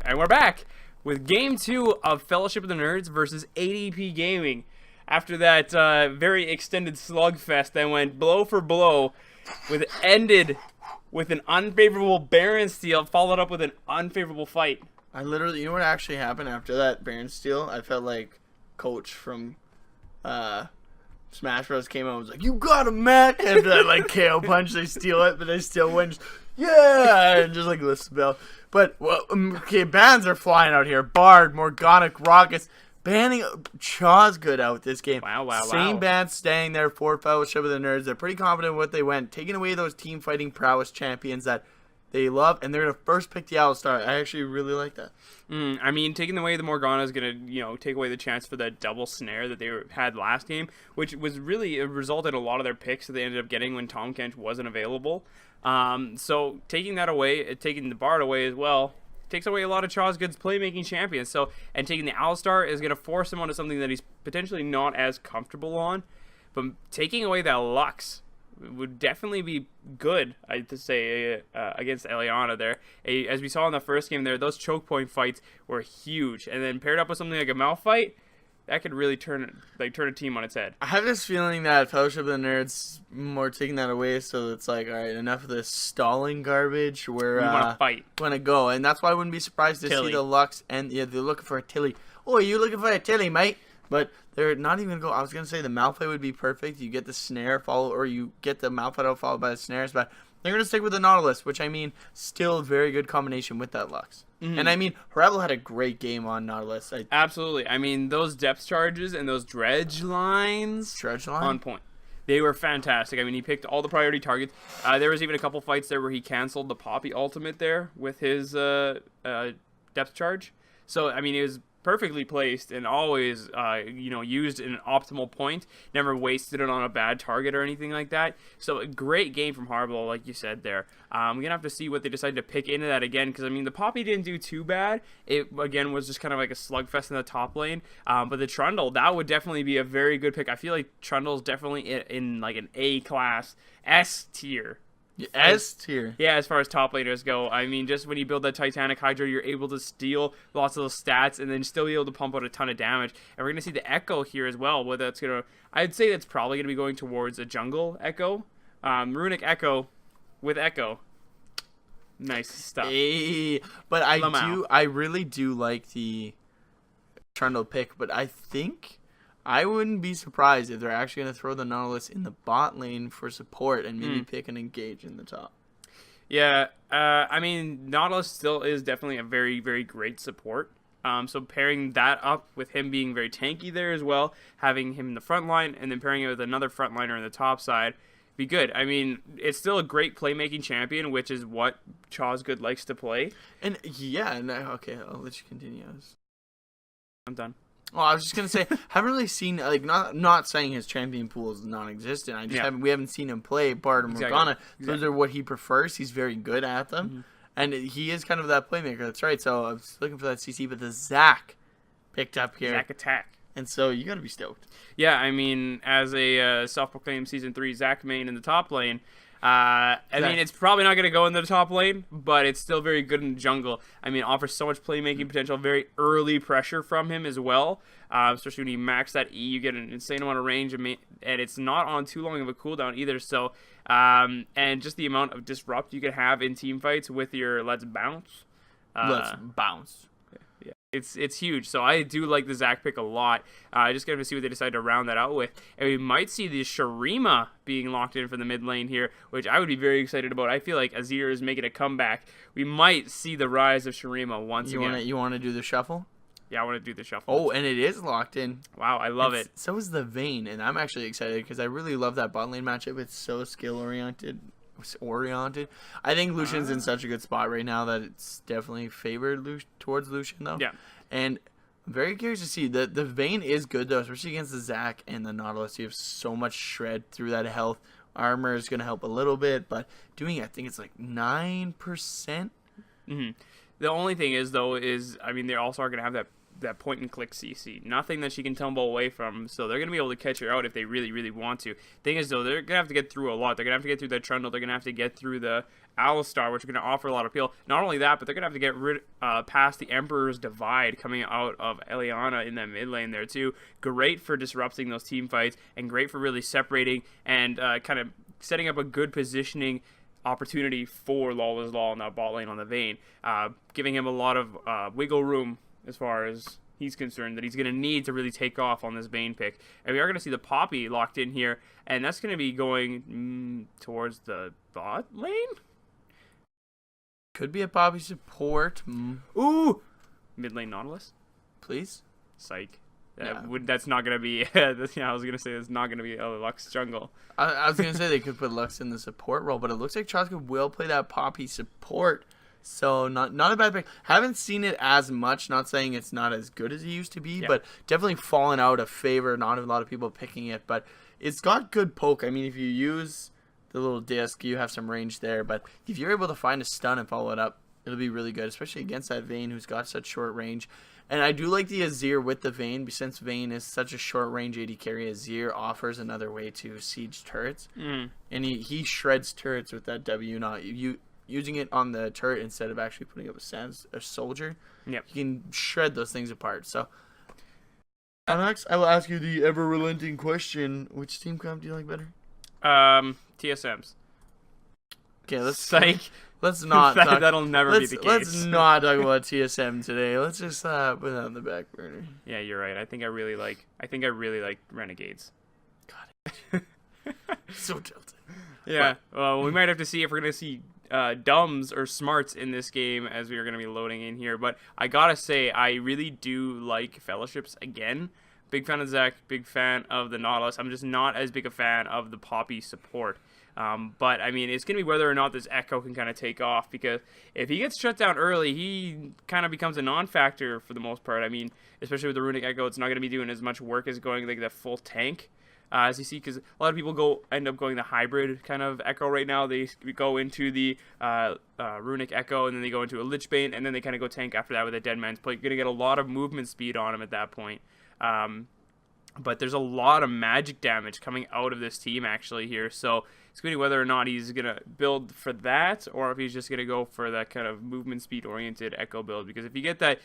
And we're back with Game 2 of Fellowship of the Nerds versus ADP Gaming. After that very extended slugfest that went blow for blow, ended with an unfavorable Baron steal, followed up with an unfavorable fight. You know what actually happened after that Baron steal? I felt like Coach from Smash Bros. Came out and was like, "You got him, Matt!" And like KO punch, they steal it, but they still win. Just, yeah, and just like lifts the bell. But okay, bans are flying out here. Bard, Morgana, Raucus, banning Chaw's good out this game. Wow. Same bans staying there for Fellowship of the Nerds. They're pretty confident in what they went, taking away those team fighting prowess champions that they love, and they're gonna first pick the Alistar. I actually really like that. I mean, taking away the Morgana is gonna, take away the chance for that double snare that they had last game, which was really a result in a lot of their picks that they ended up getting when Tahm Kench wasn't available. So taking that away, taking the Bard away as well, takes away a lot of Chaw's Good's playmaking champions. So, and taking the Alistar is gonna force him onto something that he's potentially not as comfortable on. But taking away that Lux would definitely be good, I'd say, against Eliana there. As we saw in the first game there, those choke point fights were huge. And then paired up with something like a Malphite, that could really turn a team on its head. I have this feeling that Fellowship of the Nerds more taking that away, so it's like, all right, enough of this stalling garbage. We want to fight. Want to go, and that's why I wouldn't be surprised to see the Lux, and they're looking for a Tilly. Oh, you looking for a Tilly, mate? But they're not even going to go. I was going to say the Malphite would be perfect. You get the snare or you get the Malphite out followed by the snares, but they're going to stick with the Nautilus, which, I mean, still a very good combination with that Lux. Mm-hmm. And, I mean, Rebel had a great game on Nautilus. Absolutely. I mean, those depth charges and those dredge lines on point. They were fantastic. I mean, he picked all the priority targets. There was even a couple fights there where he canceled the Poppy ultimate there with his depth charge. So, I mean, it was perfectly placed and always, used in an optimal point. Never wasted it on a bad target or anything like that. So a great game from Harblow, like you said there. I'm going to have to see what they decide to pick into that again, because, I mean, the Poppy didn't do too bad. It, again, was just kind of like a slugfest in the top lane. But the Trundle, that would definitely be a very good pick. I feel like Trundle's definitely in like an A-class, S tier. S tier. Yeah, as far as top laners go. I mean, just when you build that Titanic Hydra, you're able to steal lots of those stats and then still be able to pump out a ton of damage. And we're going to see the Echo here as well. Whether that's going to, I'd say that's probably going to be going towards a jungle Echo. Runic Echo with Echo. Nice stuff. Hey, but I really do like the Trundle pick, but I think I wouldn't be surprised if they're actually going to throw the Nautilus in the bot lane for support and maybe pick and engage in the top. Yeah, I mean, Nautilus still is definitely a very, very great support. So pairing that up with him being very tanky there as well, having him in the front line, and then pairing it with another frontliner in the top side, be good. I mean, it's still a great playmaking champion, which is what Chaw's Good likes to play. And yeah, okay, I'll let you continue. I'm done. Well, I was just gonna say, haven't really seen, like, not saying his champion pool is non-existent. I just we haven't seen him play Bard and Morgana. Those are what he prefers. He's very good at them, and he is kind of that playmaker. That's right. So I was looking for that CC, but the Zac picked up here. Zac attack, and so you gotta be stoked. Yeah, I mean, as a self-proclaimed Season 3 Zac main in the top lane. I mean, it's probably not going to go in the top lane, but it's still very good in the jungle. I mean, offers so much playmaking potential, very early pressure from him as well. Especially when you max that E, you get an insane amount of range, and it's not on too long of a cooldown either. So, and just the amount of disrupt you can have in team fights with your Let's Bounce. Let's Bounce. Yeah, it's huge. So I do like the Zac pick a lot. Just going to see what they decide to round that out with. And we might see the Shurima being locked in for the mid lane here, which I would be very excited about. I feel like Azir is making a comeback. We might see the rise of Shurima once again. You want to do the shuffle? Yeah, I want to do the shuffle. Oh, and it is locked in. Wow, I love it. So is the Vayne, and I'm actually excited because I really love that bot lane matchup. It's so skill-oriented. I think Lucian's in such a good spot right now that it's definitely favored towards Lucian, though. Yeah. And I'm very curious to see. The Vayne is good, though, especially against the Zac and the Nautilus. You have so much shred through that health. Armor is going to help a little bit, but doing it, I think it's like 9%. The only thing is, though, I mean, they also are going to have that that point and click CC. Nothing that she can tumble away from. So they're going to be able to catch her out if they really, really want to. Thing is, though, they're going to have to get through a lot. They're going to have to get through the Trundle. They're going to have to get through the Alistar, which are going to offer a lot of appeal. Not only that, but they're going to have to get past the Emperor's Divide coming out of Eliana in that mid lane there, too. Great for disrupting those team fights and great for really separating and kind of setting up a good positioning opportunity for Lawless Law in that bot lane on the Vayne, giving him a lot of wiggle room as far as he's concerned that he's going to need to really take off on this Vayne pick. And we are going to see the Poppy locked in here, and that's going to be going towards the bot lane? Could be a Poppy support. Ooh! Mid lane Nautilus? Please? Psych. That's not going to be... I was going to say it's not going to be a Lux jungle. I was going to say they could put Lux in the support role, but it looks like Troska will play that Poppy support. So not a bad pick. Haven't seen it as much. Not saying it's not as good as it used to be, but definitely fallen out of favor. Not a lot of people picking it, but it's got good poke. I mean, if you use the little disc, you have some range there. But if you're able to find a stun and follow it up, it'll be really good, especially against that Vayne who's got such short range. And I do like the Azir with the Vayne, since Vayne is such a short range AD carry. Azir offers another way to siege turrets, and he shreds turrets with that W. Using it on the turret instead of actually putting up a soldier. Yep. You can shred those things apart. So, next, I will ask you the ever-relenting question. Which team comp do you like better? TSMs. Okay, let's not that'll never be the case. Let's not talk about TSM today. Let's just put that on the back burner. Yeah, you're right. I think I really like Renegades. Got it. So tilted. Yeah. Well, we might have to see if we're going to see dumbs or smarts in this game as we are going to be loading in here. But I gotta say, I really do like Fellowships again. Big fan of Zach, big fan of the Nautilus. I'm just not as big a fan of the Poppy support. But, I mean, it's going to be whether or not this Echo can kind of take off, because if he gets shut down early, he kind of becomes a non-factor for the most part. I mean, especially with the Runic Echo, it's not going to be doing as much work as going like the full tank. As you see, because a lot of people end up going the hybrid kind of Echo right now. They go into the Runic Echo, and then they go into a Lich Bane, and then they kind of go tank after that with a Dead Man's Plate. You're going to get a lot of movement speed on him at that point. But there's a lot of magic damage coming out of this team actually here. So it's going to be whether or not he's going to build for that, or if he's just going to go for that kind of movement speed oriented Echo build. Because if you get that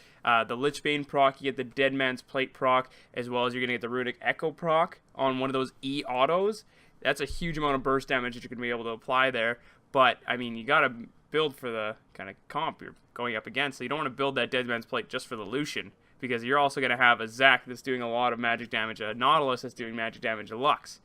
the Lich Bane proc, you get the Dead Man's Plate proc, as well as you're going to get the Runic Echo proc on one of those E autos. That's a huge amount of burst damage that you're going to be able to apply there. But, I mean, you got to build for the kind of comp you're going up against. So you don't want to build that Dead Man's Plate just for the Lucian, because you're also going to have a Zac that's doing a lot of magic damage, a Nautilus that's doing magic damage, a Lux.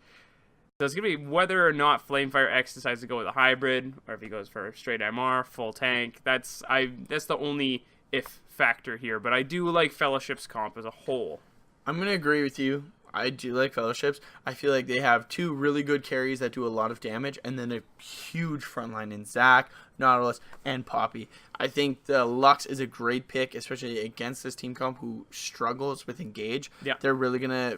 So it's going to be whether or not Flamefire X decides to go with a hybrid, or if he goes for straight MR, full tank. That's the only if factor here, but I do like Fellowship's comp as a whole. I'm going to agree with you. I do like Fellowships. I feel like they have two really good carries that do a lot of damage, and then a huge frontline in Zac, Nautilus, and Poppy. I think the Lux is a great pick, especially against this team comp who struggles with engage. Yeah. They're really gonna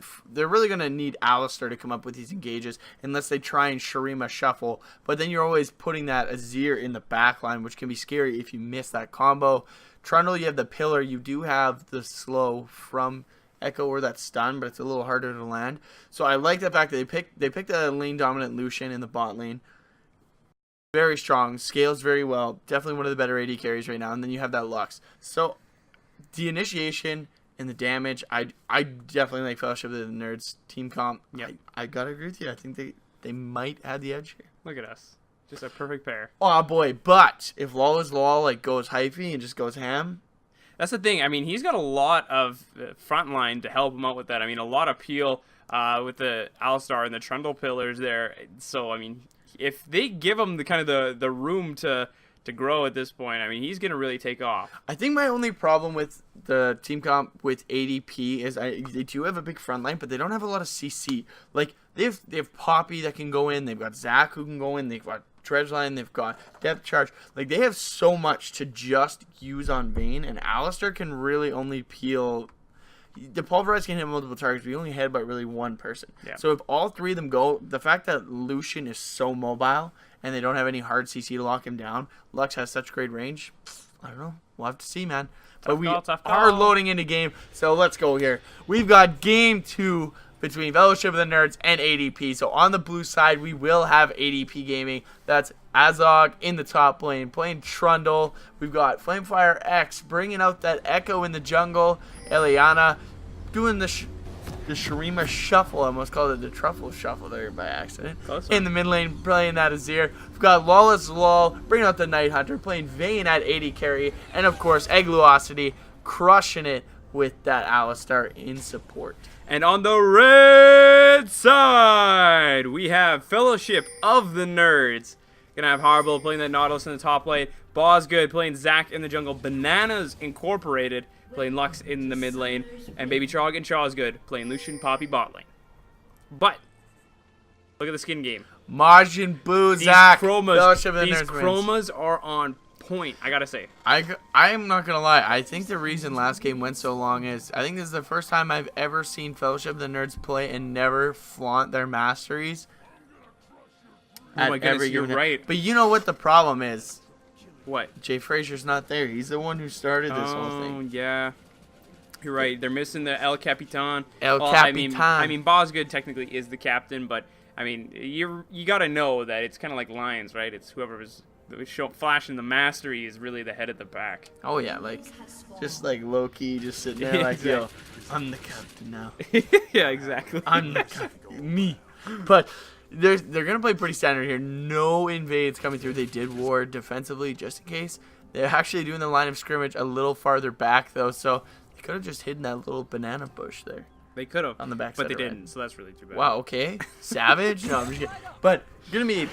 need Alistar to come up with these engages unless they try and Shurima shuffle. But then you're always putting that Azir in the back line, which can be scary if you miss that combo. Trundle, you have the pillar. You do have the slow from Echo or that stun, but it's a little harder to land. So I like the fact that they picked a lane dominant Lucian in the bot lane. Very strong, scales very well. Definitely one of the better AD carries right now. And then you have that Lux. So the initiation and the damage, I definitely like Fellowship of the Nerds team comp. Yeah, I gotta agree with you. I think they might have the edge here. Look at us, just a perfect pair. Oh boy, but if Law is Law like goes hyphy and just goes ham. That's the thing. I mean, he's got a lot of frontline to help him out with that. I mean, a lot of peel with the Alistar and the Trundle pillars there. So, I mean, if they give him the kind of the room to grow at this point, I mean, he's going to really take off. I think my only problem with the team comp with ADP is they do have a big frontline, but they don't have a lot of CC. Like, they have Poppy that can go in. They've got Zac who can go in. They've got Dredgeline, they've got Depth Charge. Like, they have so much to just use on Vayne, and Alistar can really only peel. The Pulverize can hit multiple targets, but you only headbutt really one person. Yeah. So if all three of them go, the fact that Lucian is so mobile and they don't have any hard CC to lock him down, Lux has such great range. I don't know. We'll have to see, man. But we are loading into game, so let's go here. We've got game 2 between Fellowship of the Nerds and ADP. So on the blue side, we will have ADP Gaming. That's Azog in the top lane, playing Trundle. We've got Flamefire X bringing out that Echo in the jungle. Eliana doing the Shurima Shuffle. I almost called it the Truffle Shuffle there by accident. In the mid lane, playing that Azir. We've got Lawless Lol bringing out the Night Hunter, playing Vayne at 80 carry. And of course, Egglosity crushing it with that Alistar in support. And on the red side, we have Fellowship of the Nerds. Gonna have Harble playing that Nautilus in the top lane. Bosgood playing Zac in the jungle. Bananas Incorporated playing Lux in the mid lane. And Baby Trog and Chawsgood playing Lucian Poppy bot lane. But, look at the skin game. Majin Buu, Zac. These chromas are on point, I gotta say. I am not gonna lie. I think the reason last game went so long is I think this is the first time I've ever seen Fellowship of the Nerds play and never flaunt their masteries. Oh my goodness, you're right. But you know what the problem is? What? Jay Frazier's not there. He's the one who started this whole thing. Oh yeah, you're right. They're missing the El Capitan. Capitan. I mean, Bosgood technically is the captain, but I mean, you gotta know that it's kind of like Lions, right? It's whoever was flashing the mastery is really the head of the pack. Oh yeah, like just like low key, just sitting there like, yo, I'm the captain now. Yeah, exactly. I'm the captain. Me. But they're gonna play pretty standard here. No invades coming through. They did ward defensively just in case. They're actually doing the line of scrimmage a little farther back though, so they could have just hidden that little banana bush there. They could have on the back, but they didn't. So that's really too bad. Wow. Okay. Savage. No, I'm just kidding. But gonna be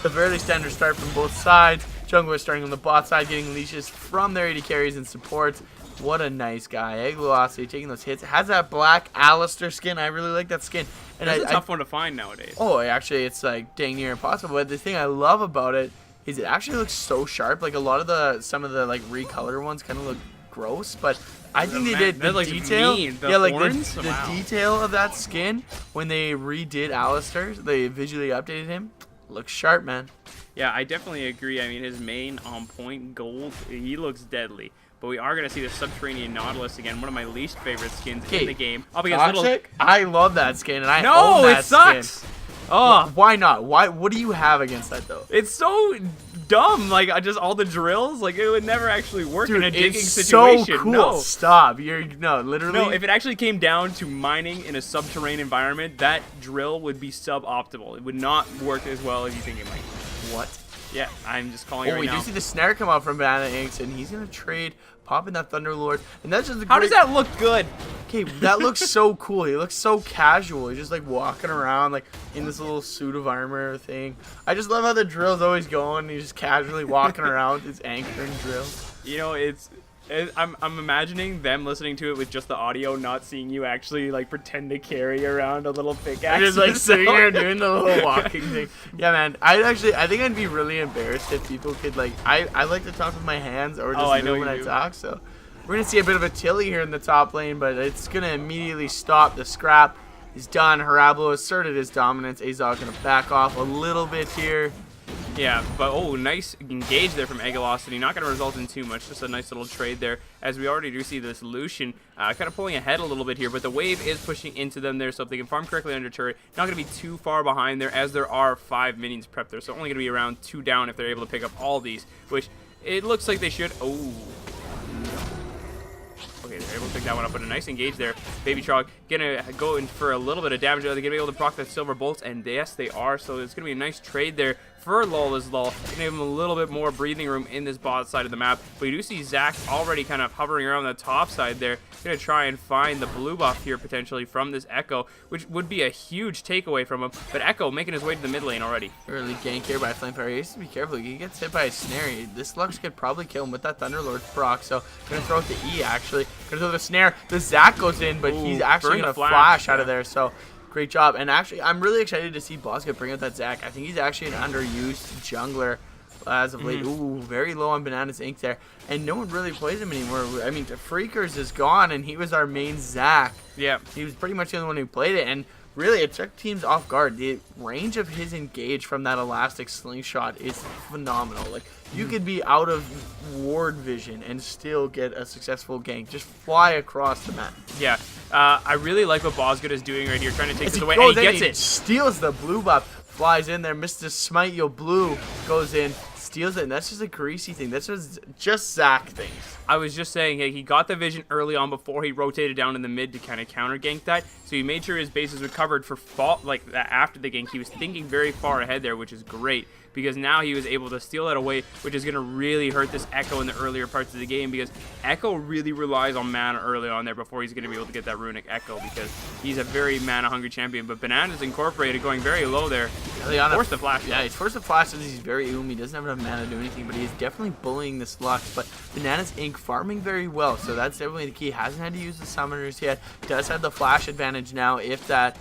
a fairly standard start from both sides. Jungler starting on the bot side, getting leashes from their 80 carries and supports. What a nice guy. Egglosity taking those hits. It has that black Alistar skin. I really like that skin. And it's a tough one to find nowadays. Oh, actually, it's like dang near impossible. But the thing I love about it is it actually looks so sharp. Like a lot of some of the like recolor ones kind of look gross, but I think they did the detail. The detail of that skin when they redid Alistar, they visually updated him. Looks sharp, man. Yeah, I definitely agree. I mean, his main on point gold, he looks deadly. But we are going to see the Subterranean Nautilus again, one of my least favorite skins in the game. I love that skin, and I own that sucks. Skin. Oh, why not? What do you have against that though? It's so dumb. Like just all the drills, like it would never actually work in a digging situation. So cool. No, stop. Literally. No, if it actually came down to mining in a subterranean environment, that drill would be suboptimal. It would not work as well as you think it might. What? Yeah, I'm just calling it right now. We do see the snare come out from Banana Inks, and he's gonna trade, popping that Thunderlord, and that's just How does that look good? Okay, that looks so cool. He looks so casual. He's just like walking around like in this little suit of armor thing. I just love how the drill's always going. He's just casually walking around with his anchor and drill. You know, I'm imagining them listening to it with just the audio, not seeing you actually like pretend to carry around a little pickaxe. Just like sitting here doing the little walking thing. Yeah, man. I think I'd be really embarrassed if people could like. I like to talk with my hands or just move when I talk. So we're gonna see a bit of a Tilly here in the top lane, but it's gonna immediately stop. The scrap is done. Harablo asserted his dominance. Azog gonna back off a little bit here. Yeah, but nice engage there from Egglosity. Not going to result in too much, just a nice little trade there. As we already do see this Lucian kind of pulling ahead a little bit here, but the wave is pushing into them there, so if they can farm correctly under turret, not going to be too far behind there, as there are 5 minions prepped there, so only going to be around 2 down if they're able to pick up all these, which it looks like they should. Oh. Okay, they're able to pick that one up, but a nice engage there. Baby Trog gonna go in for a little bit of damage. They're gonna be able to proc that silver bolts, and yes, they are. So it's gonna be a nice trade there for Lawless Lull. Gonna give him a little bit more breathing room in this bot side of the map. But you do see Zac already kind of hovering around the top side there. Gonna try and find the blue buff here potentially from this Echo, which would be a huge takeaway from him. But Echo making his way to the mid lane already. Early gank here by Flamefire. He has to be careful. He gets hit by a snare. This Lux could probably kill him with that Thunderlord proc. So gonna throw out the E actually. Gonna throw the snare. The Zac goes in, but he's actually gonna flash out of there. So great job. And actually, I'm really excited to see Bosca bring out that Zac. I think he's actually an underused jungler as of late. Ooh, very low on Bananas Ink there. And no one really plays him anymore. I mean, the Freakers is gone, and he was our main Zac. Yeah. He was pretty much the only one who played it. And really, it took teams off guard. The range of his engage from that elastic slingshot is phenomenal. Like, you could be out of ward vision and still get a successful gank. Just fly across the map. Yeah, I really like what Bosgood is doing right here, trying to take this away, and he gets it. Steals the blue buff, flies in there, misses the smite. Yo, blue goes in, steals it, and that's just a greasy thing. That's just Zach things. I was just saying, hey, he got the vision early on before he rotated down in the mid to kind of counter gank that, so he made sure his bases were covered for after the gank. He was thinking very far ahead there, which is great, because now he was able to steal that away, which is going to really hurt this Echo in the earlier parts of the game, because Echo really relies on mana early on there before he's going to be able to get that runic Echo, because he's a very mana-hungry champion. But Bananas Incorporated going very low there. Forced the flash. Yeah, he's forced the flash because he's very He doesn't have enough mana to do anything, but he's definitely bullying this Lux. But Bananas Inc. farming very well, so that's definitely the key. Hasn't had to use the summoners yet. Does have the flash advantage now if that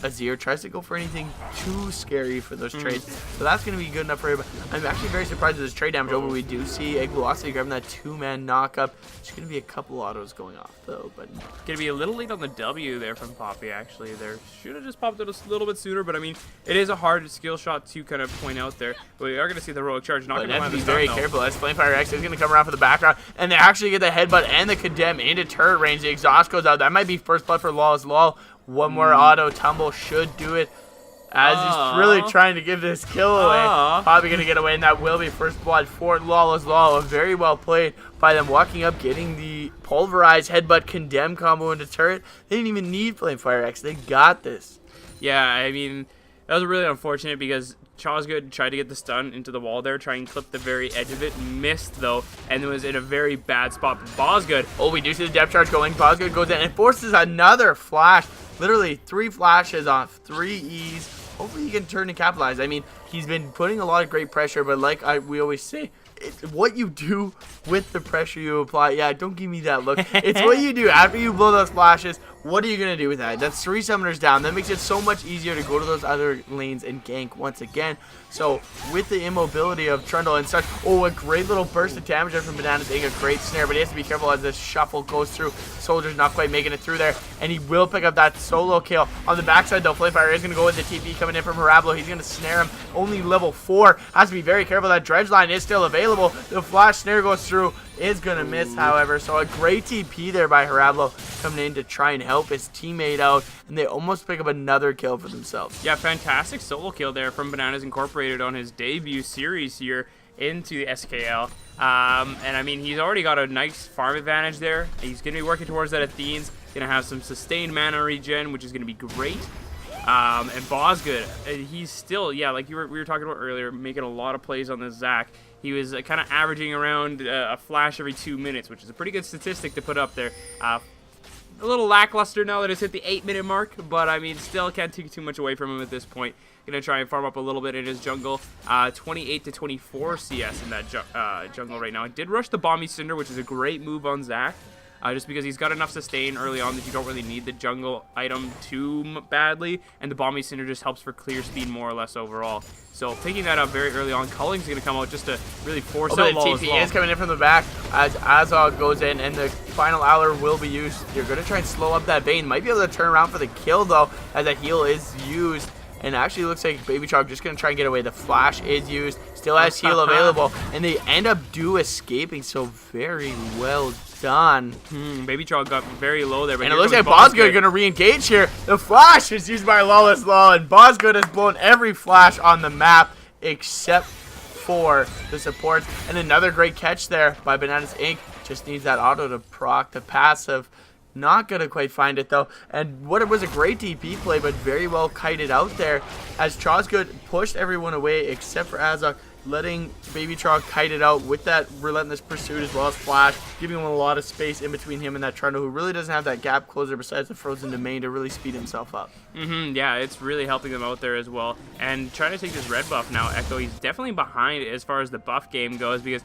Azir tries to go for anything too scary for those trades. So that's going to be good enough for him. I'm actually very surprised with this trade damage over. We do see Egg Velocity grabbing that 2-man knock-up. There's going to be a couple autos going off, though. But going to be a little late on the W there from Poppy, actually. There should have just popped it a little bit sooner, but I mean, it is a hard skill shot to kind of point out there. But we are going to see the heroic charge. Not going to have to be very careful. As Flamefire X is going to come around for the background, and they actually get the headbutt and the condemn into turret range. The exhaust goes out. That might be first blood for Law's Law. One more auto tumble should do it, as he's really trying to give this kill away. Probably going to get away, and that will be first blood for Lawless Law. Very well played by them, walking up, getting the pulverized headbutt condemn combo into turret. They didn't even need Flamefire X. They got this. Yeah, I mean, that was really unfortunate because Chosgood tried to get the stun into the wall there, try and clip the very edge of it. Missed, though, and was in a very bad spot for Bosgood. Oh, we do see the depth charge going. Bosgood goes in and forces another flash. Literally 3 flashes off 3 E's. Hopefully he can turn and capitalize. I mean, he's been putting a lot of great pressure, but like we always say, what you do with the pressure you apply. Yeah, don't give me that look. It's what you do after you blow those flashes. What are you going to do with that? That's 3 summoners down. That makes it so much easier to go to those other lanes and gank once again. So with the immobility of Trundle and such, oh, a great little burst of damage there from Bananas Inc. A great snare, but he has to be careful as this shuffle goes through. Soldier's not quite making it through there, and he will pick up that solo kill. On the backside, though, Flamefire is going to go with the TP coming in from Harablo. He's going to snare him. Only level 4. Has to be very careful. That dredge line is still available. The flash snare goes through. Is going to miss, however. So a great TP there by Harablo coming in to try and help his teammate out, and they almost pick up another kill for themselves. Yeah, fantastic solo kill there from Bananas Incorporated on his debut series here into the SKL. And I mean, he's already got a nice farm advantage there. He's going to be working towards that Athene's. Going to have some sustained mana regen, which is going to be great. And Bosgood, he's still, yeah, like we were talking about earlier, making a lot of plays on this Zac. He was kind of averaging around a flash every 2 minutes, which is a pretty good statistic to put up there. A little lackluster now that it's hit the 8-minute mark, but I mean, still can't take too much away from him at this point. Gonna try and farm up a little bit in his jungle. 28 to 24 CS in that jungle right now. I did rush the Bomby Cinder, which is a great move on Zac. Just because he's got enough sustain early on that you don't really need the jungle item too badly, and the Bomby Cinder just helps for clear speed more or less overall. So picking that up very early on, Culling's going to come out just to really force out Lol as well. TP is coming in from the back as Azog goes in, and the final Owler will be used. You're going to try and slow up that Bane. Might be able to turn around for the kill, though, as a heal is used. And actually looks like Baby Chalk just going to try and get away. The flash is used. Still has heal available. And they end up escaping. So very well done. Baby Chalk got very low there. But and it looks like Bosgood going to re-engage here. The flash is used by Lawless Law. And Bosgood has blown every flash on the map except for the supports. And another great catch there by Bananas Inc. Just needs that auto to proc the passive. Not going to quite find it, though. And what it was a great DP play, but very well kited out there as Chosgood pushed everyone away except for Azog, letting Baby Chalk kite it out with that relentless pursuit as well as flash, giving him a lot of space in between him and that Trundle, who really doesn't have that gap closer besides the frozen domain to really speed himself up. Yeah, it's really helping them out there as well. And trying to take this red buff now, Echo, he's definitely behind as far as the buff game goes, because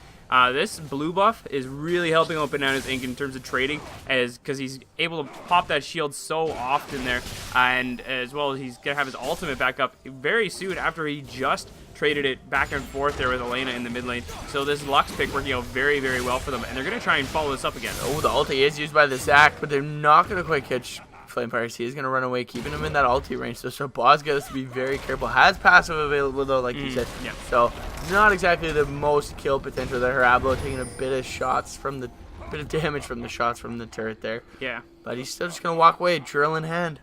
this blue buff is really helping out Bananas Inc. in terms of trading, because he's able to pop that shield so often there, and as well as he's going to have his ultimate back up very soon after he just traded it back and forth there with Elena in the mid lane. So this Lux pick working out very, very well for them, and they're going to try and follow this up again. Oh, the ulti is used by the Zac, but they're not going to quite catch Flamefire. He is going to run away, keeping him in that ulti range. So Boz has to be very careful. Has passive available, though, like you said. Yeah. So not exactly the most kill potential there. Diablo taking a bit of shots from the, bit of damage from the shots from the turret there. Yeah. But he's still just going to walk away, drill in hand.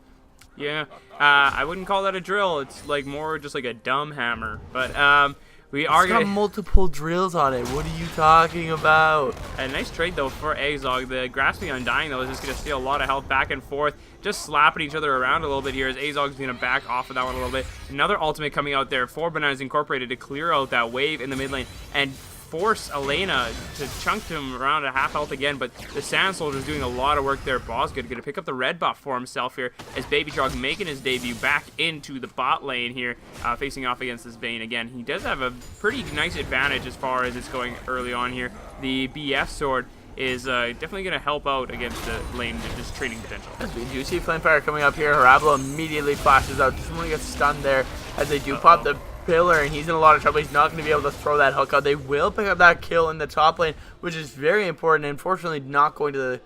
Yeah. I wouldn't call that a drill. It's like more just like a dumb hammer. But we are got multiple drills on it. What are you talking about? A nice trade, though, for Azog. The Grasping Undying, though, is just going to steal a lot of health back and forth. Just slapping each other around a little bit here as Azog's going to back off of that one a little bit. Another ultimate coming out there for Bananas Incorporated to clear out that wave in the mid lane and force Elena to chunk him around a half health again, but the Sand Soldier's doing a lot of work there. Bosgood going to pick up the red buff for himself here as Baby Shark making his debut back into the bot lane here, facing off against this Vayne again. He does have a pretty nice advantage as far as it's going early on here. The BF sword is definitely going to help out against the lane just trading potential. As we do see Flamefire coming up here, Harablo immediately flashes out. Just want to get stunned there as they do pop the pillar, and he's in a lot of trouble. He's not going to be able to throw that hook out. They will pick up that kill in the top lane, which is very important. Unfortunately, not going to the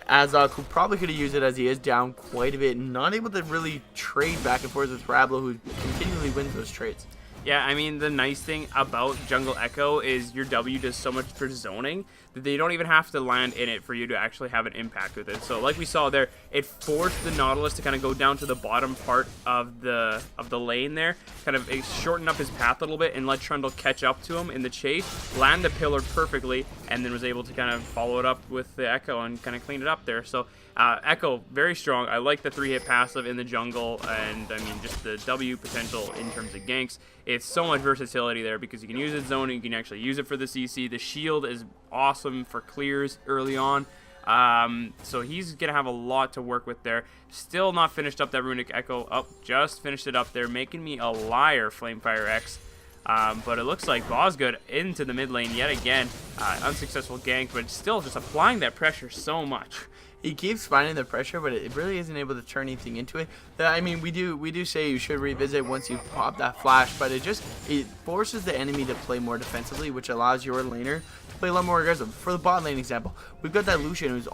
Azog, who probably could have used it as he is down quite a bit, and not able to really trade back and forth with Harablo, who continually wins those trades. Yeah, I mean, the nice thing about Jungle Echo is your W does so much for zoning that they don't even have to land in it for you to actually have an impact with it. So like we saw there, it forced the Nautilus to kind of go down to the bottom part of the lane there, kind of shorten up his path a little bit and let Trundle catch up to him in the chase, land the pillar perfectly, and then was able to kind of follow it up with the Echo and kind of clean it up there. So Echo, very strong. I like the 3-hit passive in the jungle, and I mean, just the W potential in terms of ganks. It's so much versatility there because you can use it zoning, you can actually use it for the CC. The shield is awesome for clears early on. So he's going to have a lot to work with there. Still not finished up that Runic Echo. Oh, just finished it up there, making me a liar, Flamefire X. But it looks like Bosgood into the mid lane yet again. Unsuccessful gank, but still just applying that pressure so much. He keeps finding the pressure, but it really isn't able to turn anything into it. I mean, we do say you should revisit once you pop that flash, but it forces the enemy to play more defensively, which allows your laner to play a lot more aggressive. For the bot lane example, we've got that Lucian who's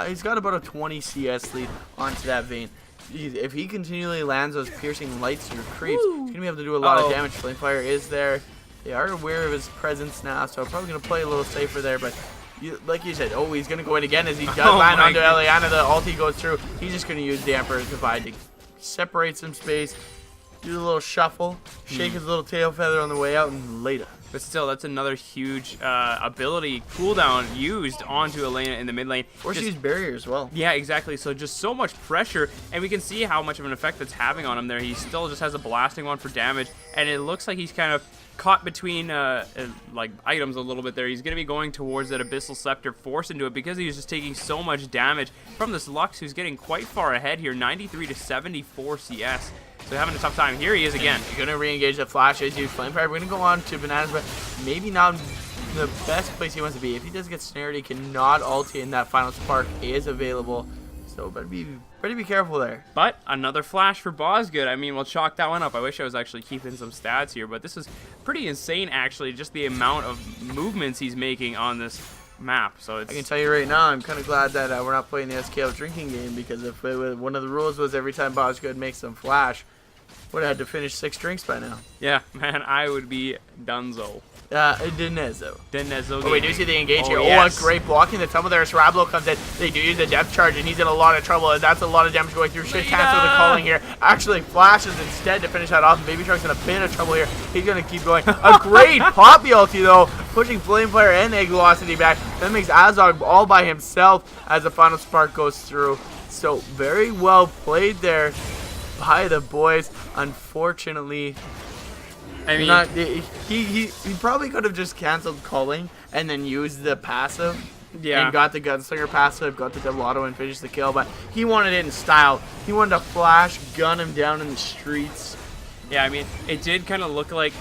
he's got about a 20 CS lead onto that Vayne. If he continually lands those piercing lights through creeps, he's gonna be able to do a lot of damage. Flamefire is there. They are aware of his presence now, so probably gonna play a little safer there, but like you said, he's going to go in again as he does land onto Eliana. The ulti goes through. He's just going to use the Emperor's Divide to separate some space, do a little shuffle, shake his little tail feather on the way out, and later. But still, that's another huge ability cooldown used onto Elena in the mid lane. Or she used barrier as well. Yeah, exactly. So just so much pressure, and we can see how much of an effect that's having on him there. He still just has a blasting one for damage, and it looks like he's kind of caught between like items a little bit there. He's going to be going towards that Abyssal Scepter, forced into it because he's just taking so much damage from this Lux, who's getting quite far ahead here, 93 to 74 CS. So having a tough time. Here he is again. He's going to re-engage the flash as you Flamefire. We're going to go on to Bananas, but maybe not the best place he wants to be. If he does get snared, he cannot ulti, and that final spark is available. So better be careful there. But another flash for Bosgood. I mean, we'll chalk that one up. I wish I was actually keeping some stats here, but this is pretty insane, actually, just the amount of movements he's making on this map. So I can tell you right now, I'm kind of glad that we're not playing the SKL drinking game, because if one of the rules was every time Bosgood makes some flash, would have had to finish 6 drinks by now. Yeah, man, I would be dunzo. Denezo. Oh, we do see the engage here. Yes. Oh, great blocking the tumble there. Sarablo comes in. They do use the depth charge, and he's in a lot of trouble. That's a lot of damage going through. Should cancel the calling here. Actually flashes instead to finish that off. And Baby Shark's in a bit of trouble here. He's going to keep going. A great Poppy ulti, though, pushing Flamefire and Egg Velocity back. That makes Azog all by himself as the final spark goes through. So very well played there by the boys. Unfortunately, I mean, he probably could have just canceled calling and then used the passive. Yeah. And got the Gunslinger passive, got the double auto and finished the kill, but he wanted it in style. He wanted to flash gun him down in the streets. Yeah, I mean, it did kind of look like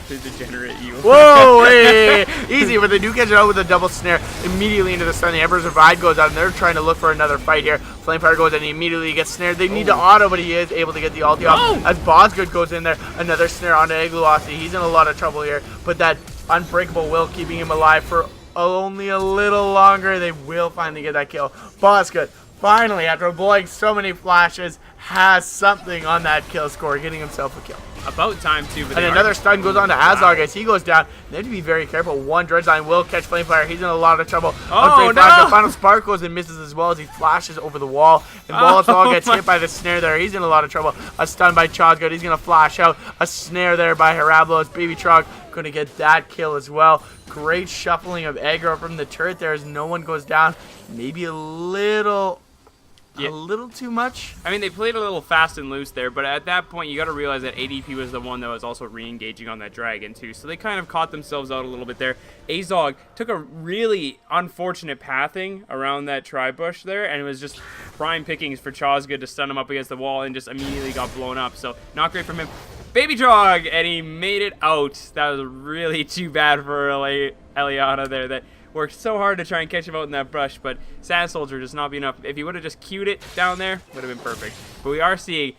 the degenerate you. Whoa, hey, easy, but they do catch it out with a double snare immediately into the stun. The Emperor's Divide goes out, and they're trying to look for another fight here. Flamefire goes in, and he immediately gets snared. They need to auto, but he is able to get the ulti off. As Bosgood goes in there, another snare onto Egg Velocity. He's in a lot of trouble here, but that unbreakable will keeping him alive for only a little longer. They will finally get that kill. Bosgood finally, after blowing so many flashes, has something on that kill score, getting himself a kill. About time, too. But and another stun goes on to Azog as he goes down. They have to be very careful. One Dredge Line will catch Flamefire. He's in a lot of trouble. Oh, no! The final spark goes and misses as well as he flashes over the wall. And Volatile gets hit by the snare there. He's in a lot of trouble. A stun by Chosgood. He's going to flash out. A snare there by Harablo as Baby Trog going to get that kill as well. Great shuffling of aggro from the turret there as no one goes down. Maybe a little too much. I mean, they played a little fast and loose there, but at that point, you got to realize that ADP was the one that was also re-engaging on that dragon, too. So they kind of caught themselves out a little bit there. Azog took a really unfortunate pathing around that tri-bush there, and it was just prime pickings for Chosgood to stun him up against the wall and just immediately got blown up. So not great from him. Baby Trog, and he made it out. That was really too bad for Eliana there. That worked so hard to try and catch him out in that brush, but Sand Soldier just not be enough. If he would have just queued it down there, would have been perfect. But we are seeing,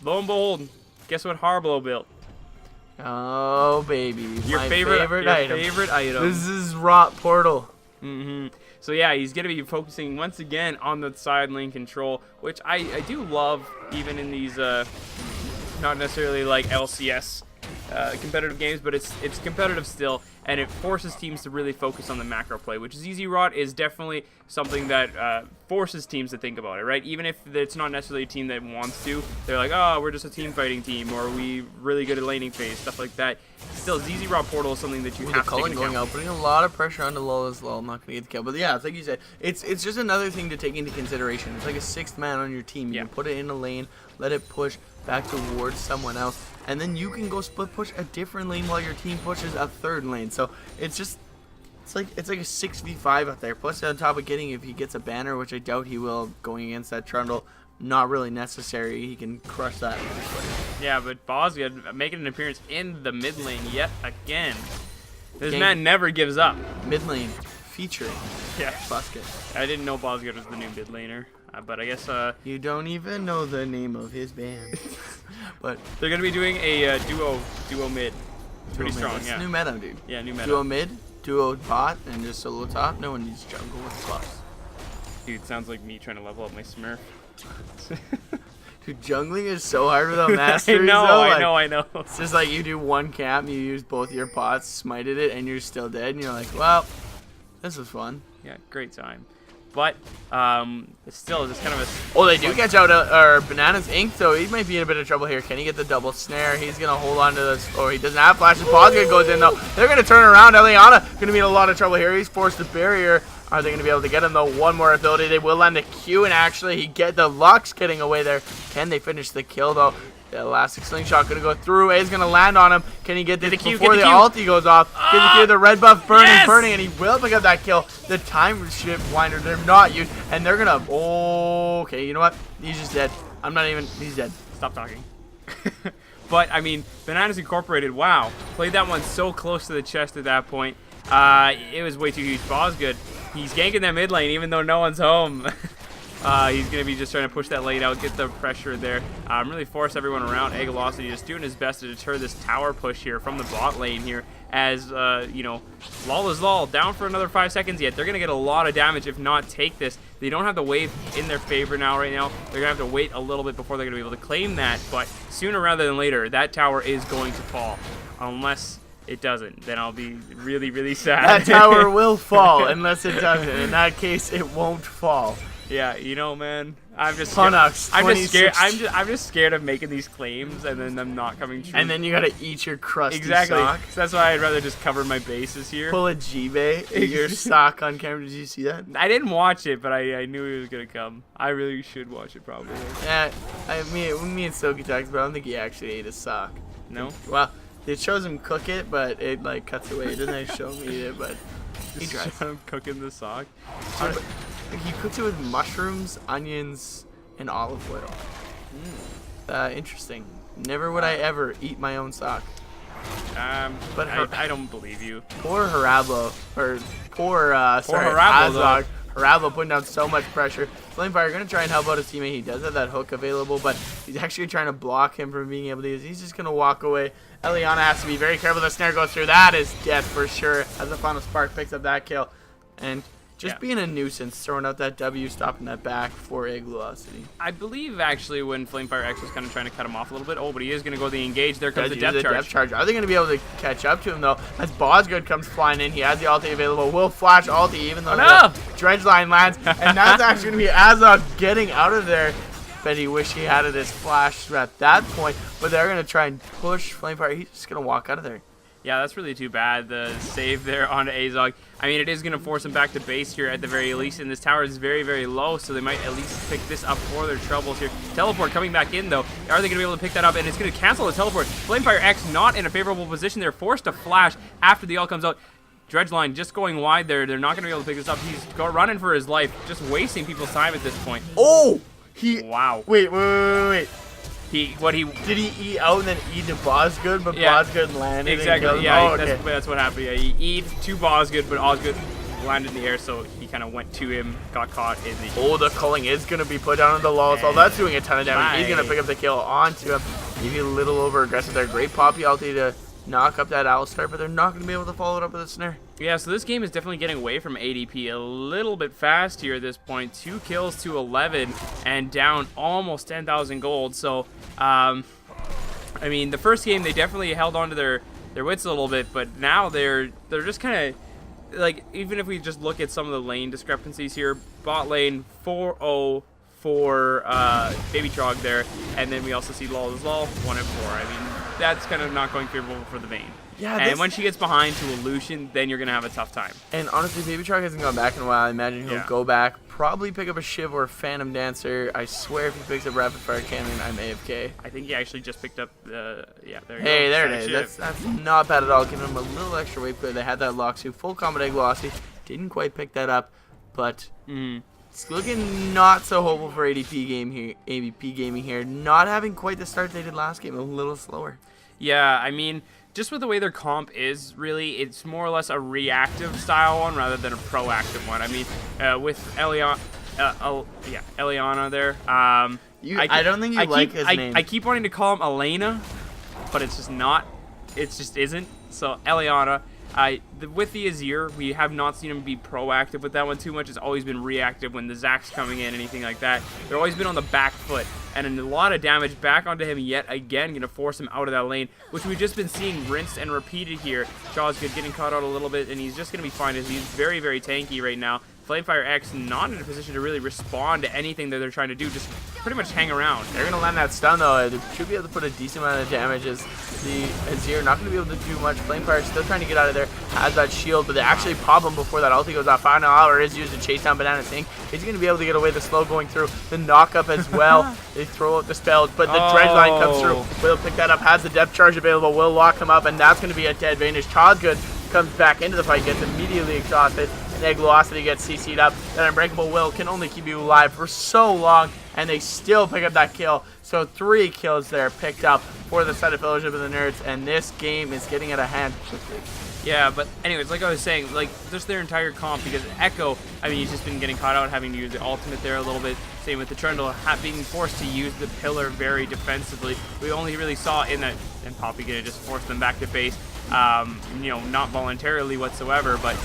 lo and behold, guess what Harblow built? Oh, baby. Your favorite item. This is Rot Portal. So yeah, he's going to be focusing once again on the side lane control, which I do love even in these, not necessarily like LCS competitive games, but it's competitive still, and it forces teams to really focus on the macro play, which is Easy Rot is definitely something that forces teams to think about it, right? Even if it's not necessarily a team that wants to, they're like, oh, we're just a team fighting team, or we really good at laning phase, stuff like that. Still, Easy Rot Portal is something that you have to take into going account. out, putting a lot of pressure on the lull as well. I'm not going to get the kill, but yeah, it's like you said, it's just another thing to take into consideration. It's like a sixth man on your team. You can put it in a lane, let it push back towards someone else, and then you can go split push a different lane while your team pushes a third lane. So it's like a 6v5 out there. Plus on top of getting, if he gets a banner, which I doubt he will, going against that Trundle, not really necessary. He can crush that. Yeah, but Bosgud making an appearance in the mid lane yet again. This man never gives up. Mid lane featuring Bosgud. I didn't know Bosgud was the new mid laner. But I guess you don't even know the name of his band. But they're gonna be doing a duo mid. Pretty strong, It's new meta, dude. Yeah, new meta. Duo mid, duo bot, and just solo top. No one needs jungle with buffs. Dude, sounds like me trying to level up my Smurf. Dude, jungling is so hard without mastery. I know. It's just like you do one camp, you use both your pots, smited it, and you're still dead, and you're like, well, this was fun. Yeah, great time. But it's still just kind of a... Oh, they do catch out Banana's Ink, though. He might be in a bit of trouble here. Can he get the double snare? He's going to hold on to this. Oh, he doesn't have flashes. Bosgud goes in, though. They're going to turn around. Eliana going to be in a lot of trouble here. He's forced the barrier. Are they going to be able to get him, though? One more ability. They will land the Q, and actually he get the Lux getting away there. Can they finish the kill, though? The elastic slingshot going to go through. A's going to land on him. Can he get this before the ulti goes off? Get the Q, the red buff burning, and he will pick up that kill. The time shift winder, they're not used, and they're going to... Oh, okay, you know what? He's just dead. I'm not even... He's dead. Stop talking. But, I mean, Bananas Incorporated, wow. Played that one so close to the chest at that point. It was way too huge. Bosgud, he's ganking that mid lane even though no one's home. He's going to be just trying to push that lane out, get the pressure there, really force everyone around. Egolocity just doing his best to deter this tower push here from the bot lane here as, you know, Lol is Lol down for another 5 seconds yet. They're going to get a lot of damage if not take this. They don't have the wave in their favor right now. They're going to have to wait a little bit before they're going to be able to claim that, but sooner rather than later, that tower is going to fall. Unless it doesn't, then I'll be really, really sad. That tower will fall unless it doesn't. In that case, it won't fall. Yeah, you know, man, I'm just scared. I'm just scared of making these claims and then them not coming true. And then you gotta eat your crusty sock. So that's why I'd rather just cover my bases here. Pull a G-Bay, eat your sock on camera. Did you see that? I didn't watch it, but I knew it was gonna come. I really should watch it probably. Yeah, me and Silky talked, but I don't think he actually ate a sock. No. Well, it shows him cook it, but it like cuts away. It doesn't show him eat it, but he tries. I'm cooking the sock. He cooks it with mushrooms, onions, and olive oil. Interesting. Never would I ever eat my own sock. But I don't believe you. Poor Harablo, Azog. Harablo putting down so much pressure. Flamefire going to try and help out his teammate. He does have that hook available, but he's actually trying to block him from being able to use. He's just going to walk away. Eliana has to be very careful. The snare goes through. That is death for sure as the final spark picks up that kill. And Just being a nuisance, throwing out that W, stopping that back for egg velocity. I believe, actually, when Flamefire X was kind of trying to cut him off a little bit. Oh, but he is going to go the engage. There comes the depth charge. Are they going to be able to catch up to him, though? As Bosgood comes flying in, he has the ulti available. Will flash ulti, even though the dredge line lands. And that's actually going to be Azog getting out of there. Bet he wished he had his flash at that point. But they're going to try and push Flamefire. He's just going to walk out of there. Yeah, that's really too bad, the save there onto Azog. I mean, it is going to force him back to base here at the very least, and this tower is very, very low, so they might at least pick this up for their troubles here. Teleport coming back in, though. Are they going to be able to pick that up? And it's going to cancel the teleport. Flamefire X not in a favorable position. They're forced to flash after the ult comes out. Dredge line just going wide there. They're not going to be able to pick this up. He's running for his life, just wasting people's time at this point. Oh! Wow. Wait. Did he E out and then E to Bosgood, but Bosgood landed? Exactly. Yeah, that's what happened. Yeah, he E'd to Bosgood, but Osgood landed in the air, so he kind of went to him, got caught in the. Oh, the culling is gonna be put down on the lull, so that's doing a ton of damage. He's gonna pick up the kill onto him. Maybe a little over aggressive there. Great Poppy ulti to knock up that Alistar, but they're not gonna be able to follow it up with a snare. Yeah, so this game is definitely getting away from ADP a little bit fast here at this point. 2 kills to 11 and down almost 10,000 gold. So, I mean, the first game they definitely held on to their wits a little bit, but now they're just kind of like, even if we just look at some of the lane discrepancies here, bot lane 4-0 for Baby Trog there, and then we also see Lol as well 1-4. I mean, that's kind of not going favorable for the Vayne. Yeah, and when she gets behind to a Lucian, then you're going to have a tough time. And honestly, Baby Trog hasn't gone back in a while. I imagine he'll go back, probably pick up a Shiv or a Phantom Dancer. I swear if he picks up Rapid Fire Cannon, I'm AFK. I think he actually just picked up the, there you go. Hey, there it is. That's not bad at all. Giving him a little extra weight, but they had that Loxu. Full combat egg velocity. Didn't quite pick that up, but it's looking not so hopeful for AVP gaming here. Not having quite the start they did last game. A little slower. Yeah, I mean, just with the way their comp is, really, it's more or less a reactive style one rather than a proactive one. I mean, with Eliana there. I don't think you like his name. I keep wanting to call him Elena, but it's just not. It just isn't. So Eliana. With the Azir, we have not seen him be proactive with that one too much. It's always been reactive when the Zack's coming in, anything like that. They've always been on the back foot, and a lot of damage back onto him yet again, going to force him out of that lane, which we've just been seeing rinsed and repeated here. Osgood getting caught out a little bit, and he's just going to be fine as he's very, very tanky right now. Flamefire X not in a position to really respond to anything that they're trying to do, just pretty much hang around. They're going to land that stun though. They should be able to put a decent amount of damage as the Azir not going to be able to do much. Flamefire still trying to get out of there, has that shield, but they actually pop him before that ulti goes off. Final hour is used to chase down Banana Sink. He's going to be able to get away the slow going through, the knockup as well. They throw out the spells, but the dredge line comes through. Will pick that up, has the depth charge available, will lock him up, and that's going to be a dead Vayne. Osgood comes back into the fight, gets immediately exhausted. Egg velocity gets CC'd up. That Unbreakable Will can only keep you alive for so long, and they still pick up that kill. So 3 kills there picked up for the side of Fellowship of the Nerds, and this game is getting out of hand quickly. Yeah, but anyways, like I was saying, like, just their entire comp, because Echo, I mean, he's just been getting caught out, having to use the ultimate there a little bit. Same with the Trundle, being forced to use the pillar very defensively. We only really saw in that, and Poppy gonna just force them back to base, you know, not voluntarily whatsoever, but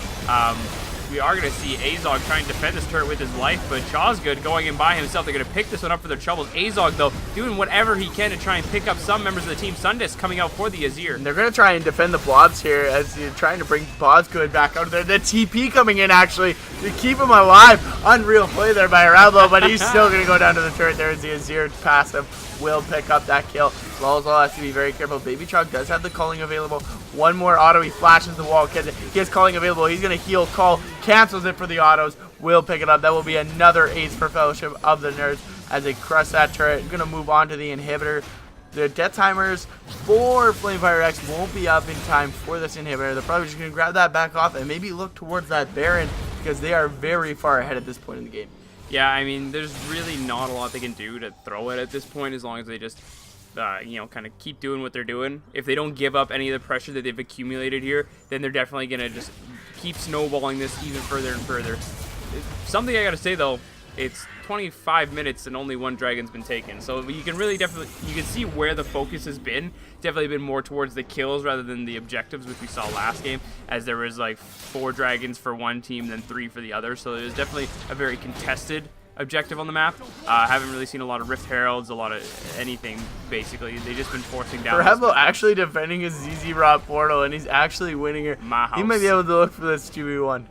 we are going to see Azog trying to defend this turret with his life, but Osgood going in by himself. They're going to pick this one up for their troubles. Azog, though, doing whatever he can to try and pick up some members of the team. Sundis coming out for the Azir. And they're going to try and defend the blobs here as they're trying to bring Bosgood back out of there. The TP coming in, actually, to keep him alive. Unreal play there by Arablo, but he's still going to go down to the turret. There's the Azir pass him. Will pick up that kill. Lolzol has to be very careful. Baby Trog does have the calling available. One more auto. He flashes the wall. He has calling available. He's going to heal call. Cancels it for the autos. Will pick it up. That will be another ace for Fellowship of the Nerds as they crush that turret. Going to move on to the inhibitor. The death timers for Flamefire X won't be up in time for this inhibitor. They're probably just going to grab that back off and maybe look towards that Baron because they are very far ahead at this point in the game. Yeah, I mean, there's really not a lot they can do to throw it at this point as long as they just, you know, kind of keep doing what they're doing. If they don't give up any of the pressure that they've accumulated here, then they're definitely going to just keep snowballing this even further and further. Something I got to say, though, it's 25 minutes and only 1 dragon's been taken. So you can really you can see where the focus has been. Definitely been more towards the kills rather than the objectives, which we saw last game, as there was like 4 dragons for one team, then 3 for the other. So it was definitely a very contested objective on the map. Haven't really seen a lot of Rift Heralds, a lot of anything, basically. They've just been forcing down. Bravo actually defending his ZZ Rod portal, and he's actually winning here. My house. He might be able to look for this 2v1.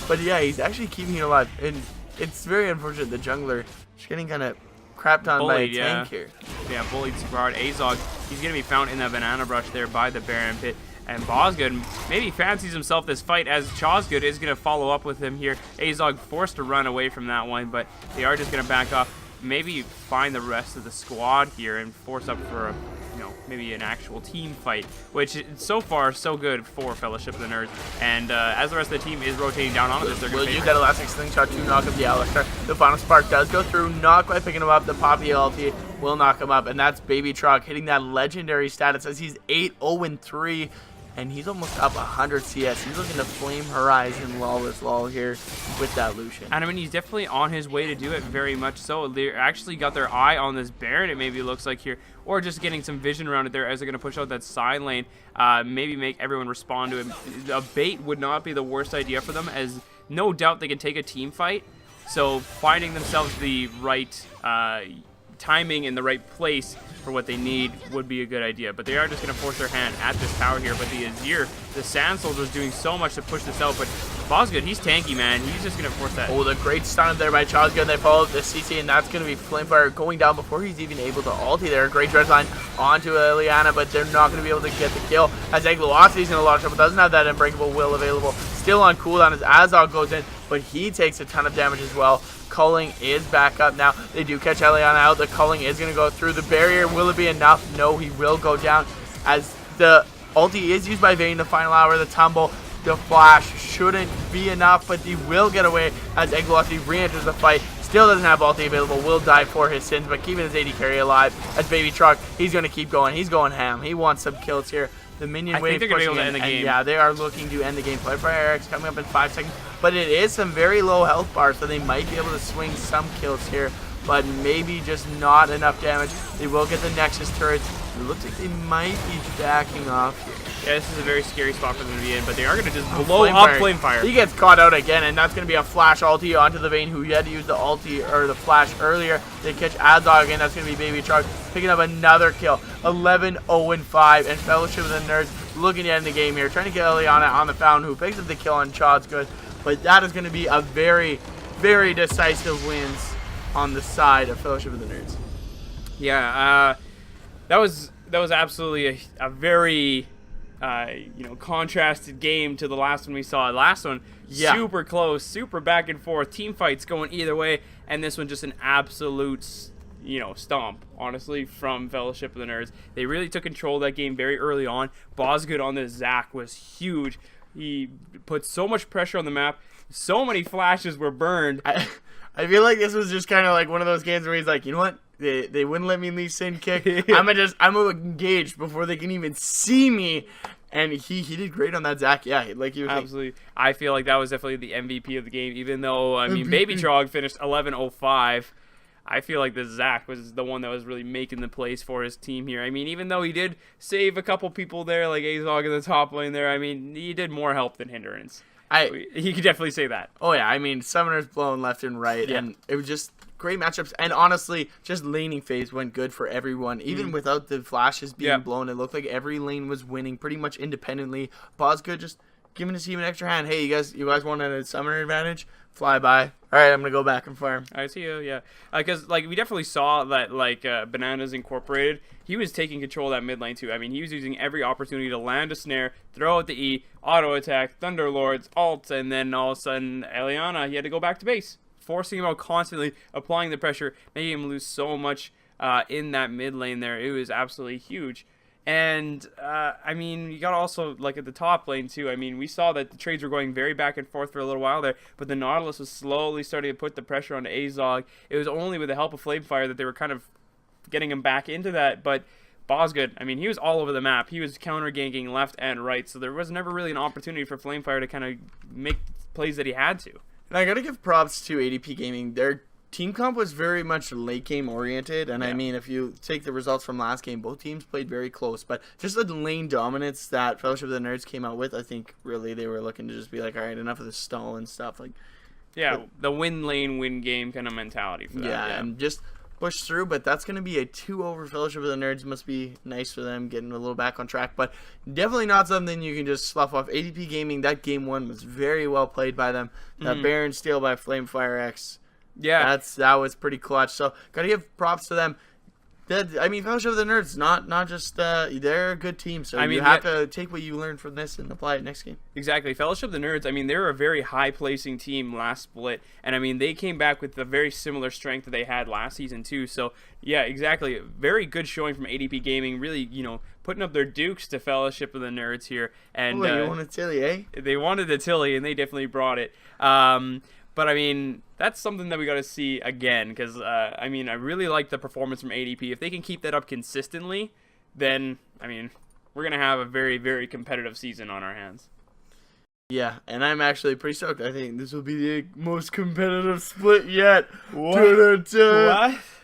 But yeah, he's actually keeping it alive, and it's very unfortunate. The jungler is getting kind of crapped on by a tank here. Yeah, bullied super hard. Azog, he's going to be found in that banana brush there by the Baron pit. And Bosgood maybe fancies himself this fight, as Chosgood is going to follow up with him here. Azog forced to run away from that one, but they are just going to back off. Maybe find the rest of the squad here and force up for a, maybe an actual team fight, which so far so good for Fellowship of the Nerds. And as the rest of the team is rotating down onto this, they're going to use that elastic slingshot to knock up the Alistar. The final spark does go through, not quite picking him up. The Poppy ulti will knock him up, and that's Baby Trog hitting that legendary status as he's 8-0-3. And he's almost up 100 CS. He's looking to flame Horizon Lawless Lol here with that Lucian. And I mean, he's definitely on his way to do it, very much so. They actually got their eye on this Baron, it maybe looks like here. Or just getting some vision around it there as they're going to push out that side lane. Maybe make everyone respond to him. A bait would not be the worst idea for them, as no doubt they can take a team fight. So finding themselves the right timing in the right place for what they need would be a good idea. But they are just going to force their hand at this tower here. But the Azir, the Sand Soldier, is doing so much to push this out. But Bosgood, he's tanky, man. He's just going to force that. Oh, the great stun up there by Chosgood. They follow up the CC, and that's going to be Flamefire going down before he's even able to ulti there. Great dredge line onto Liliana, but they're not going to be able to get the kill, as Egglewasi's in a lot of trouble. Doesn't have that Unbreakable Will available. Still on cooldown as Azog goes in, but he takes a ton of damage as well. Culling is back up now. They do catch Eliana out. The Culling is going to go through the barrier. Will it be enough? No, he will go down as the ulti is used by Vayne. The final hour, the tumble, the flash shouldn't be enough, but he will get away as Egglewasi re-enters the fight. Still doesn't have ulti available. Will die for his sins, but keeping his AD carry alive as Baby Truck. He's going to keep going. He's going ham. He wants some kills here. The minion wave pushing in, and yeah, they are looking to end the game. Play for Eric's coming up in 5 seconds, but it is some very low health bars, so they might be able to swing some kills here, but maybe just not enough damage. They will get the Nexus turrets. It looks like they might be backing off here. Yeah, this is a very scary spot for them to be in, but they are going to just blow up Flamefire. He gets caught out again, and that's going to be a flash ulti onto the Vayne, who had to use the ulti or the flash earlier. They catch Azog again. That's going to be Baby Truck picking up another kill. 11-0-5, and Fellowship of the Nerds looking to end the game here, trying to get Eliana on the Fountain, who picks up the kill on Chosgood. But that is going to be a very, very decisive wins on the side of Fellowship of the Nerds. Yeah, that was absolutely a very contrasted game to the last one we saw. The last one, super close, super back and forth, team fights going either way, and this one just an absolute, stomp, honestly, from Fellowship of the Nerds. They really took control of that game very early on. Bosgood on this Zac was huge. He put so much pressure on the map. So many flashes were burned. I feel like this was just kind of like one of those games where he's like, you know what? They wouldn't let me leave Sin kick. I'm engaged before they can even see me. And he did great on that Zac. Yeah, like you were absolutely. I feel like that was definitely the MVP of the game. Even though Baby Trog finished 11-0-5. I feel like the Zac was the one that was really making the plays for his team here. I mean, even though he did save a couple people there, like Azog in the top lane there, I mean, he did more help than hindrance. He could definitely say that. Oh, yeah. I mean, Summoners blown left and right, and it was just great matchups. And honestly, just laning phase went good for everyone. Even without the flashes being blown, it looked like every lane was winning pretty much independently. Bosgood just giving his team an extra hand. Hey, you guys want a Summoner advantage? Fly by. All right, I'm going to go back and farm. I see you, yeah. Because, we definitely saw that, Bananas Incorporated, he was taking control of that mid lane, too. I mean, he was using every opportunity to land a snare, throw out the E, auto-attack, Thunderlords, ult, and then all of a sudden, Eliana, he had to go back to base, forcing him out constantly, applying the pressure, making him lose so much in that mid lane there. It was absolutely huge. And, you got also, at the top lane, too. I mean, we saw that the trades were going very back and forth for a little while there, but the Nautilus was slowly starting to put the pressure on Azog. It was only with the help of Flamefire that they were kind of getting him back into that, but Bosgood, he was all over the map. He was counter-ganking left and right, so there was never really an opportunity for Flamefire to kind of make plays that he had to. And I got to give props to ADP Gaming. Their team comp was very much late game oriented. And I mean, if you take the results from last game, both teams played very close. But just the lane dominance that Fellowship of the Nerds came out with, I think really they were looking to just be like, all right, enough of the stall and stuff. Like, the win lane, win game kind of mentality for that. Yeah, and just push through. But that's going to be a 2 over Fellowship of the Nerds. Must be nice for them, getting a little back on track. But definitely not something you can just slough off. ADP Gaming, that game 1 was very well played by them. That Baron steal by Flamefire X. Yeah, that was pretty clutch. So gotta give props to them. Fellowship of the Nerds, not just they're a good team. So you have to take what you learned from this and apply it next game. Exactly, Fellowship of the Nerds. I mean, they're a very high placing team last split, and I mean they came back with a very similar strength that they had last season too. So yeah, exactly, very good showing from ADP Gaming. Really, putting up their dukes to Fellowship of the Nerds here. And you want a Tilly, eh? They wanted a Tilly, and they definitely brought it. But, I mean, that's something that we got to see again because, I really like the performance from ADP. If they can keep that up consistently, then, we're going to have a very, very competitive season on our hands. Yeah, and I'm actually pretty stoked. I think this will be the most competitive split yet. What?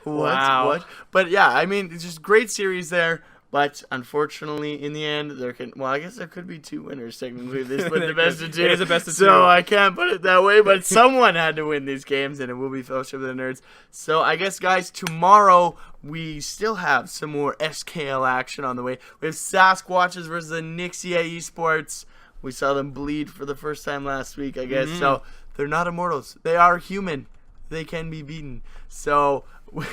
What? But, yeah, it's just great series there. But unfortunately, in the end, I guess there could be 2 winners technically. They split the best of 2. It is a best of 2. So I can't put it that way, but someone had to win these games, and it will be Fellowship of the Nerds. So I guess, guys, tomorrow we still have some more SKL action on the way. We have Sasquatches versus the Nixia Esports. We saw them bleed for the first time last week, I guess. So they're not immortals. They are human. They can be beaten. So we're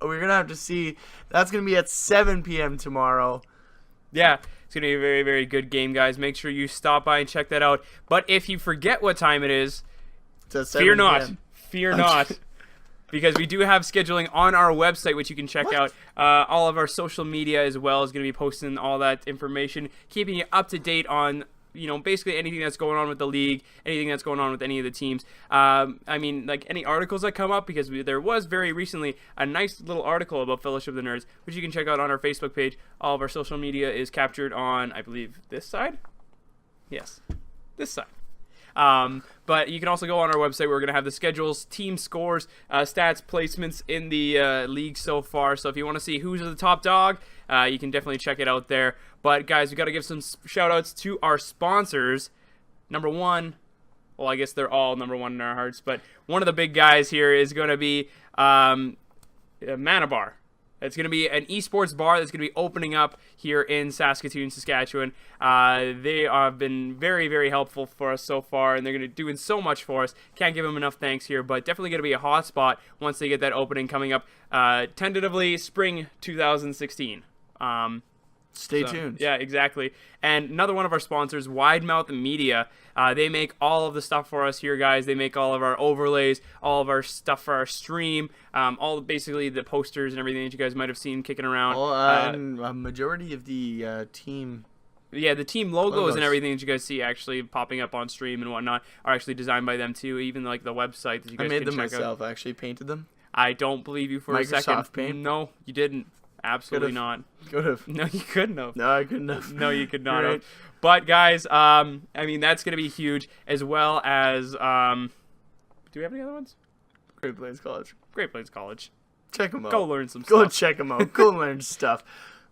going to have to see. That's going to be at 7 p.m. tomorrow. Yeah, it's going to be a very, very good game, guys. Make sure you stop by and check that out. But if you forget what time it is, fear not. Fear not. Because we do have scheduling on our website, which you can check out. All of our social media as well is going to be posting all that information, keeping you up to date on basically anything that's going on with the league, anything that's going on with any of the teams. Any articles that come up, because there was very recently a nice little article about Fellowship of the Nerds, which you can check out on our Facebook page. All of our social media is captured on, I believe, this side? Yes, this side. But you can also go on our website where we're going to have the schedules, team scores, stats, placements in the league so far. So if you want to see who's the top dog, you can definitely check it out there. But guys, we got to give some shout outs to our sponsors. Number 1, well, I guess they're all number 1 in our hearts, but one of the big guys here is going to be Mana Bar. It's going to be an esports bar that's going to be opening up here in Saskatoon, Saskatchewan. They have been very, very helpful for us so far, and they're going to be doing so much for us. Can't give them enough thanks here, but definitely going to be a hot spot once they get that opening coming up tentatively spring 2016. Stay tuned. Yeah, exactly. And another one of our sponsors, Widemouth Media. They make all of the stuff for us here, guys. They make all of our overlays, all of our stuff for our stream, basically the posters and everything that you guys might have seen kicking around. And a majority of the team. Yeah, the team logos and everything that you guys see actually popping up on stream and whatnot are actually designed by them too. Even like the website that you guys can check out. I made them myself. I actually painted them. I don't believe you for a second. Microsoft Paint? No, you didn't. Absolutely not. Could have. No, you couldn't have. No, I couldn't have. No, you could not have. But guys, that's going to be huge, as well as do we have any other ones? Great Plains College. Great Plains College. Check them out. Go learn some stuff. Go check them out. Go learn stuff.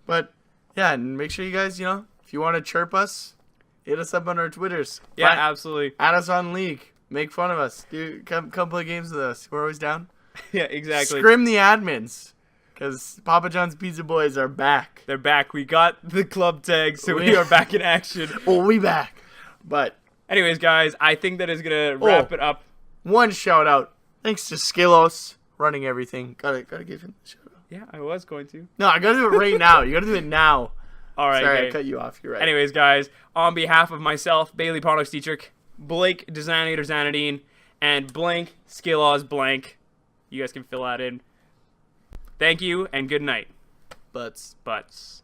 But yeah, and make sure you guys, if you want to chirp us, hit us up on our Twitters. Yeah, absolutely. Add us on League. Make fun of us. Come play games with us. We're always down. Yeah, exactly. Scrim the admins. Because Papa John's Pizza Boys are back. They're back. We got the club tag, so we are back in action. We back. But anyways, guys, I think that is going to wrap it up. One shout out. Thanks to Skillos running everything. Gotta give him a shout out. Yeah, I was going to. No, I gotta do it right now. You gotta do it now. All right. Sorry, I cut you off. You're right. Anyways, guys, on behalf of myself, Bailey Ponnox-Dietrich, Blake Designator Zanadine, and Blank Skillos Blank, you guys can fill that in. Thank you, and good night. Butts. Butts.